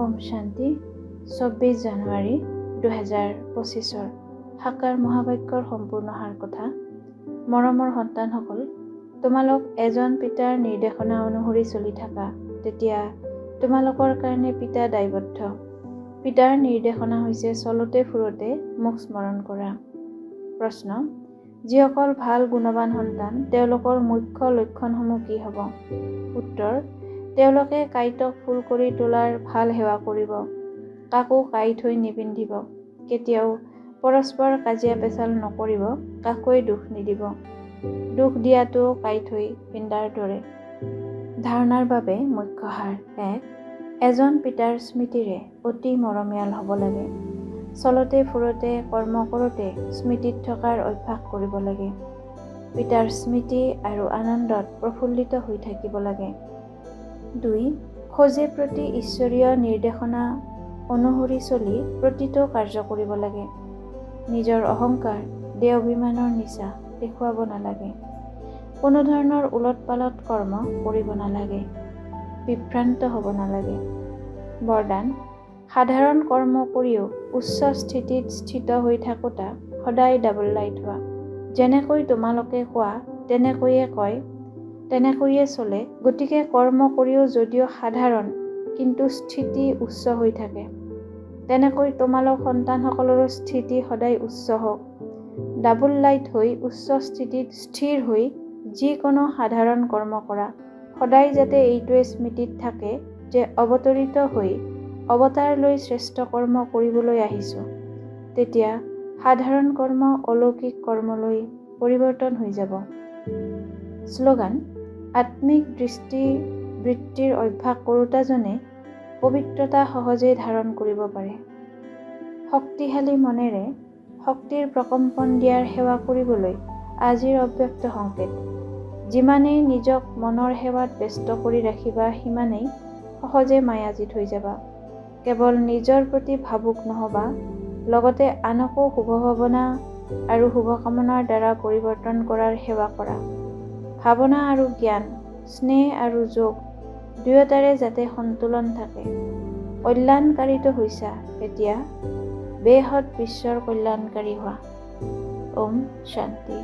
ওম শান্তি 24 জানুৱাৰী 2025 সাকাৰ মহাবাক্যৰ সম্পূৰ্ণ সাৰ কথা। মৰমৰ সন্তানসকল, তোমালোক এজন পিতাৰ নিৰ্দেশনা অনুসৰি চলি থাকা, তেতিয়া তোমালোকৰ কাৰণে পিতা দায়বদ্ধ। পিতাৰ নিৰ্দেশনা হৈছে চলতে ফুৰোতে মোক স্মৰণ কৰা। প্ৰশ্ন: যিসকল ভাল গুণৱান সন্তান, তেওঁলোকৰ মুখ্য লক্ষণসমূহ কি হ'ব? উত্তৰ: তেওঁলোকে কাঁইটক ফুল কৰি তোলাৰ ভাল সেৱা কৰিব, কাকো কাঁইট হৈ নিপিন্ধিব, কেতিয়াও পৰস্পৰ কাজিয়া পেচাল নকৰিব, কাকোৱে দুখ নিদিব। দুখ দিয়াটো কাঁইট হৈ পিন্ধাৰ দৰে। ধাৰণাৰ বাবে মুখ্য সাৰ: 1. এজন পিতাৰ স্মৃতিৰে অতি মৰমীয়াল হ'ব লাগে। চলতে ফুৰোতে কৰ্ম কৰোঁতে স্মৃতিত থকাৰ অভ্যাস কৰিব লাগে। পিতাৰ স্মৃতি আৰু আনন্দত প্ৰফুল্লিত হৈ থাকিব লাগে। 2. খোজে প্ৰতি ঈশ্বৰীয় নিৰ্দেশনা অনুসৰি চলি প্ৰতিটো কাৰ্য কৰিব লাগে। নিজৰ অহংকাৰ, দেহ অভিমানৰ নিচা দেখুৱাব নালাগে। কোনো ধৰণৰ উলট পালট কৰ্ম কৰিব নালাগে। বিভ্ৰান্ত হ'ব নালাগে। বৰদান: সাধাৰণ কৰ্ম কৰিও উচ্চ স্থিতিত স্থিত হৈ থাকোঁতা সদায় ডাবল লাইট হোৱা। যেনেকৈ তোমালোকে কোৱা তেনেকৈয়ে কয়, তেনেকৈয়ে চলে। গতিকে কৰ্ম কৰিও যদিও সাধাৰণ কিন্তু স্থিতি উচ্চ হৈ থাকে, তেনেকৈ তোমালোক সন্তানসকলৰো স্থিতি সদায় উচ্চ হওক। ডাবল লাইট হৈ উচ্চ স্থিতিত স্থিৰ হৈ যিকোনো সাধাৰণ কৰ্ম কৰা, সদায় যাতে এইটোৱে স্মৃতিত থাকে যে অৱতৰিত হৈ অৱতাৰ লৈ শ্ৰেষ্ঠ কৰ্ম কৰিবলৈ আহিছোঁ। তেতিয়া সাধাৰণ কৰ্ম অলৌকিক কৰ্মলৈ পৰিৱৰ্তন হৈ যাব। শ্লোগান: আত্মিক বৃত্তিৰ অভ্যাস কৰোঁতাজনে পবিত্ৰতা সহজেই ধাৰণ কৰিব পাৰে। শক্তিশালী মনেৰে শক্তিৰ প্ৰকম্পন দিয়াৰ সেৱা কৰিবলৈ আজিৰ অব্যক্ত সংকেত। যিমানেই নিজক মনৰ সেৱাত ব্যস্ত কৰি ৰাখিবা, সিমানেই সহজে মায়াজিত হৈ যাবা। কেৱল নিজৰ প্ৰতি ভাবুক নহবা, লগতে আনকো শুভ ভাৱনা আৰু শুভকামনাৰ দ্বাৰা পৰিৱৰ্তন কৰাৰ সেৱা কৰা। ভাৱনা আৰু জ্ঞান, স্নেহ আৰু যোগ দুয়োটাৰে যাতে সন্তুলন থাকে। কল্যাণকাৰীতো হৈছা, এতিয়া বেহদ বিশ্বৰ কল্যাণকাৰী হোৱা। ওম শান্তি।